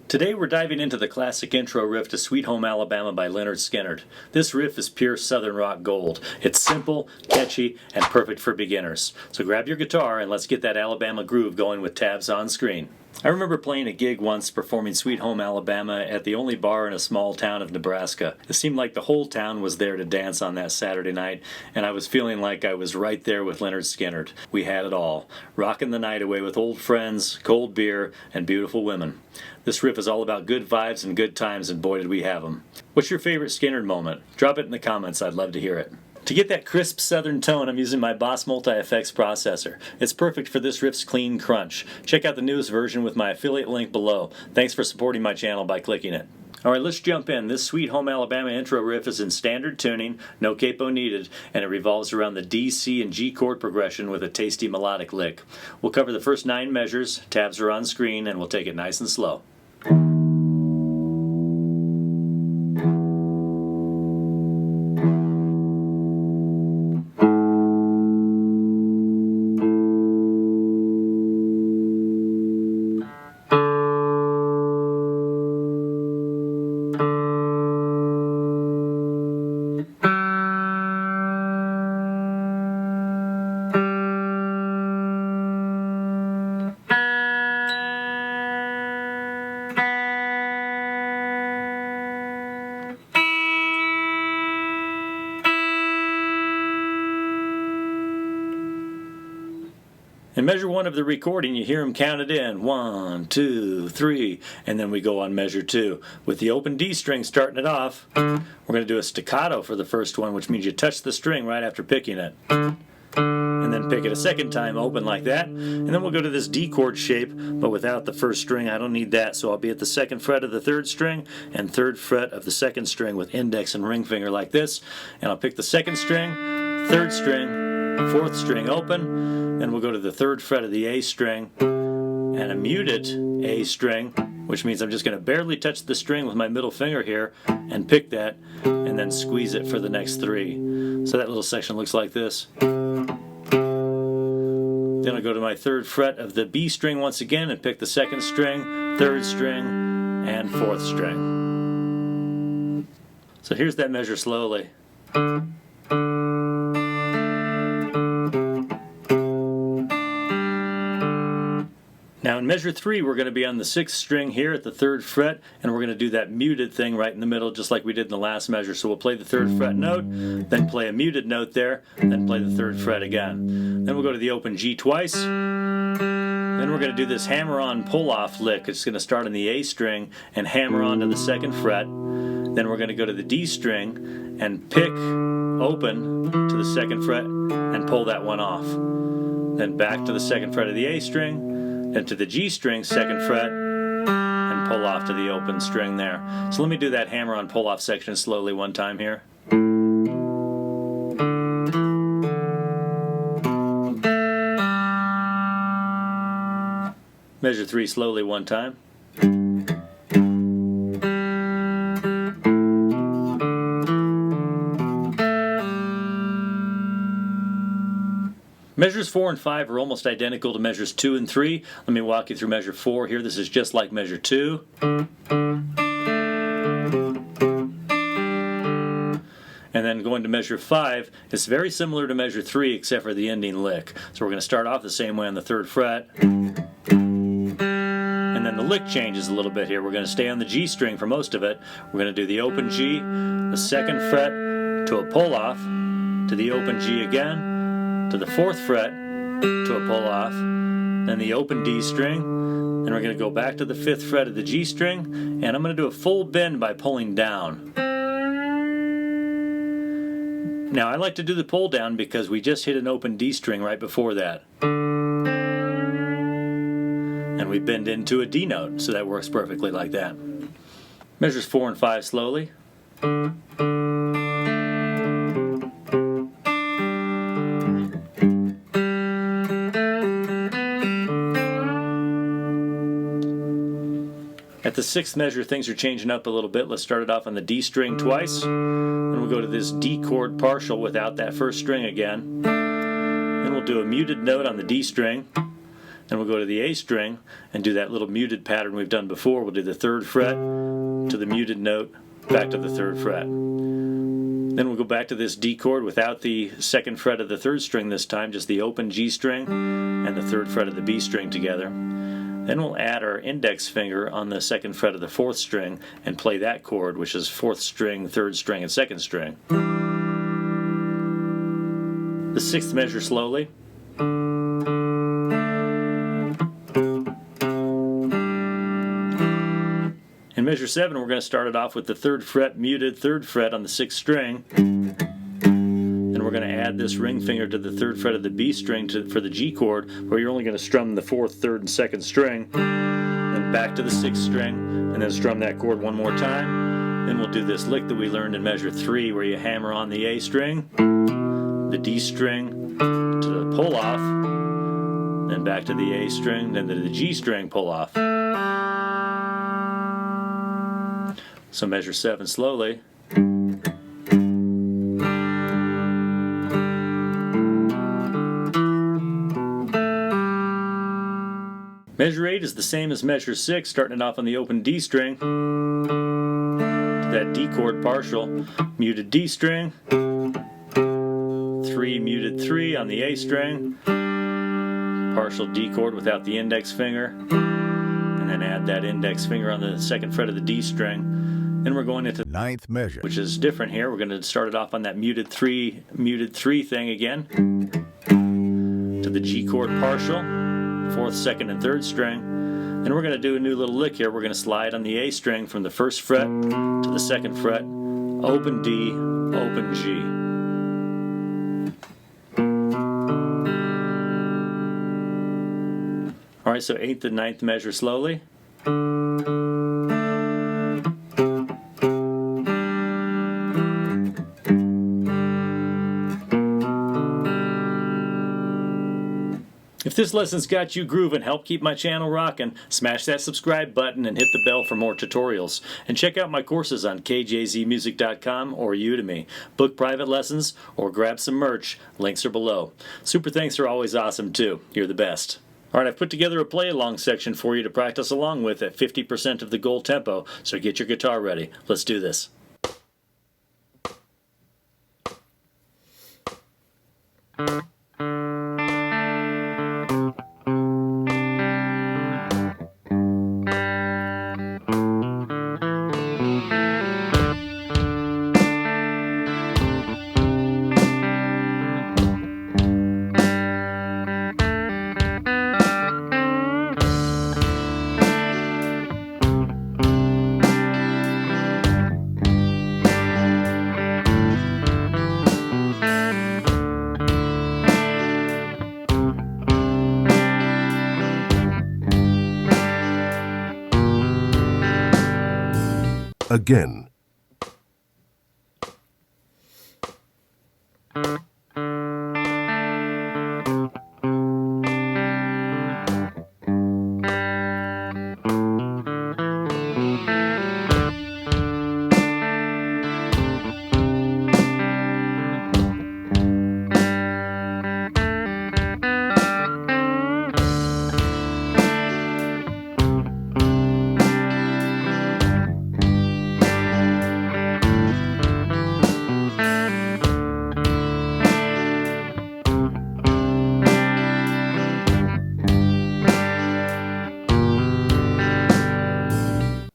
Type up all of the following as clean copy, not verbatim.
Today we're diving into the classic intro riff to Sweet Home Alabama by Lynyrd Skynyrd. This riff is pure Southern rock gold. It's simple, catchy, and perfect for beginners. So grab your guitar and let's get that Alabama groove going with tabs on screen. I remember playing a gig once performing Sweet Home Alabama at the only bar in a small town of Nebraska. It seemed like the whole town was there to dance on that Saturday night, and I was feeling like I was right there with Lynyrd Skynyrd. We had it all, rocking the night away with old friends, cold beer, and beautiful women. This riff is all about good vibes and good times, and boy did we have them. What's your favorite Skynyrd moment? Drop it in the comments, I'd love to hear it. To get that crisp southern tone, I'm using my Boss Multi-Effects processor. It's perfect for this riff's clean crunch. Check out the newest version with my affiliate link below. Thanks for supporting my channel by clicking it. Alright, let's jump in. This Sweet Home Alabama intro riff is in standard tuning, no capo needed, and it revolves around the D, C, and G chord progression with a tasty melodic lick. We'll cover the first 9 measures, tabs are on screen, and we'll take it nice and slow. In measure 1 of the recording, you hear them counted in 1, 2, 3, and then we go on measure 2. With the open D string starting it off, we're going to do a staccato for the first one, which means you touch the string right after picking it. And then pick it a second time open like that. And then we'll go to this D chord shape, but without the first string. I don't need that, so I'll be at the 2nd fret of the 3rd string and 3rd fret of the 2nd string with index and ring finger like this. And I'll pick the 2nd string, 3rd string, 4th string open, then we'll go to the 3rd fret of the A string and a muted A string, which means I'm just going to barely touch the string with my middle finger here and pick that and then squeeze it for the next 3. So that little section looks like this. Then I'll go to my 3rd fret of the B string once again and pick the 2nd string, 3rd string, and 4th string. So here's that measure slowly. Now in measure 3 we're going to be on the 6th string here at the 3rd fret, and we're going to do that muted thing right in the middle just like we did in the last measure. So we'll play the 3rd fret note, then play a muted note there, then play the 3rd fret again. Then we'll go to the open G twice, then we're going to do this hammer-on pull-off lick. It's going to start on the A string and hammer on to the 2nd fret. Then we're going to go to the D string and pick open to the 2nd fret and pull that one off. Then back to the 2nd fret of the A string, then to the G string, 2nd fret, and pull off to the open string there. So let me do that hammer-on pull-off section slowly one time here. Measure 3 slowly one time. Measures 4 and 5 are almost identical to measures 2 and 3. Let me walk you through measure 4 here. This is just like measure 2. And then going to measure 5, it's very similar to measure 3 except for the ending lick. So we're going to start off the same way on the 3rd fret. And then the lick changes a little bit here. We're going to stay on the G string for most of it. We're going to do the open G, the 2nd fret to a pull off, to the open G again, to the 4th fret to a pull off, then the open D string, then we're going to go back to the 5th fret of the G string, and I'm going to do a full bend by pulling down. Now I like to do the pull down because we just hit an open D string right before that. And we bend into a D note, so that works perfectly like that. Measures 4 and 5 slowly. At the 6th measure, things are changing up a little bit. Let's start it off on the D string twice. Then we'll go to this D chord partial without that first string again. Then we'll do a muted note on the D string. Then we'll go to the A string and do that little muted pattern we've done before. We'll do the 3rd fret to the muted note, back to the 3rd fret. Then we'll go back to this D chord without the 2nd fret of the 3rd string this time, just the open G string and the 3rd fret of the B string together. Then we'll add our index finger on the 2nd fret of the 4th string and play that chord, which is 4th string, 3rd string, and 2nd string. The 6th measure slowly. In measure 7, we're going to start it off with the 3rd fret muted 3rd fret on the 6th string. Then we're going to add this ring finger to the 3rd fret of the B string for the G chord, where you're only going to strum the 4th, 3rd, and 2nd string. Then back to the 6th string, and then strum that chord one more time. Then we'll do this lick that we learned in measure 3, where you hammer on the A string, the D string to the pull off, then back to the A string, then to the G string pull off. So measure 7 slowly. Measure 8 is the same as measure 6, starting it off on the open D string to that D chord partial, muted D string, 3 muted 3 on the A string, partial D chord without the index finger, and then add that index finger on the 2nd fret of the D string. Then we're going into 9th measure, which is different here. We're going to start it off on that muted 3 thing again to the G chord partial, 4th, 2nd, and 3rd string. Then we're going to do a new little lick here. We're going to slide on the A string from the 1st fret to the 2nd fret, open D, open G. Alright, so 8th and 9th measure slowly. If this lesson's got you grooving, help keep my channel rocking, smash that subscribe button and hit the bell for more tutorials. And check out my courses on kjzmusic.com or Udemy. Book private lessons or grab some merch. Links are below. Super thanks are always awesome too. You're the best. Alright, I've put together a play-along section for you to practice along with at 50% of the goal tempo, so get your guitar ready. Let's do this. again.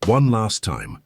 One last time.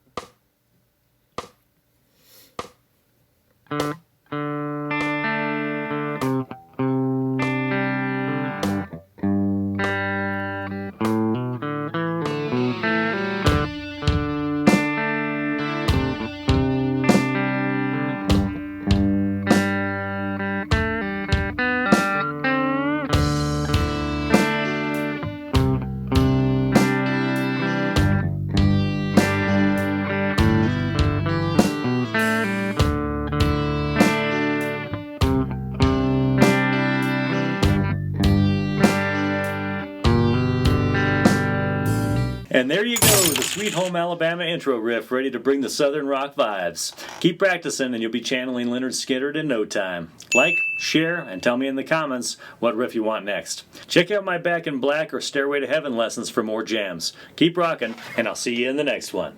Sweet Home Alabama intro riff ready to bring the Southern rock vibes. Keep practicing and you'll be channeling Lynyrd Skynyrd in no time. Like, share, and tell me in the comments what riff you want next. Check out my Back in Black or Stairway to Heaven lessons for more jams. Keep rocking, and I'll see you in the next one.